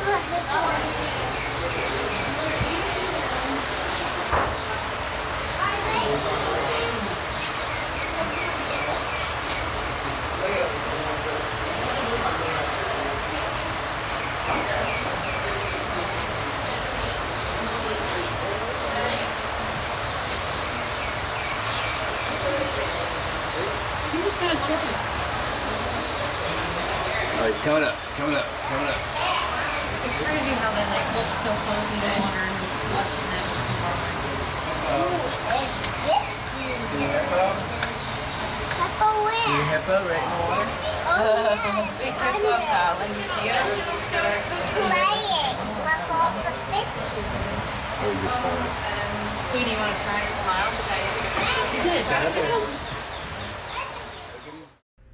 He's just kind of trippy. Oh, he's coming up, coming up, coming up. It's crazy how they like look so close in the water and then it's so far away. See a hippo? Hippo where? See a hippo right in the water? Big hippo, Colin. You see her? Playing with all the fish. Oh, you're fine. Sweetie, you want to try and smile?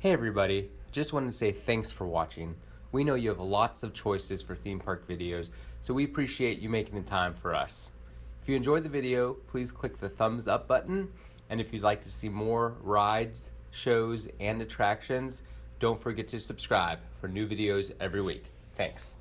Hey everybody, just wanted to say thanks for watching. We know you have lots of choices for theme park videos, so we appreciate you making the time for us. If you enjoyed the video, please click the thumbs up button, and if you'd like to see more rides, shows, and attractions, don't forget to subscribe for new videos every week. Thanks.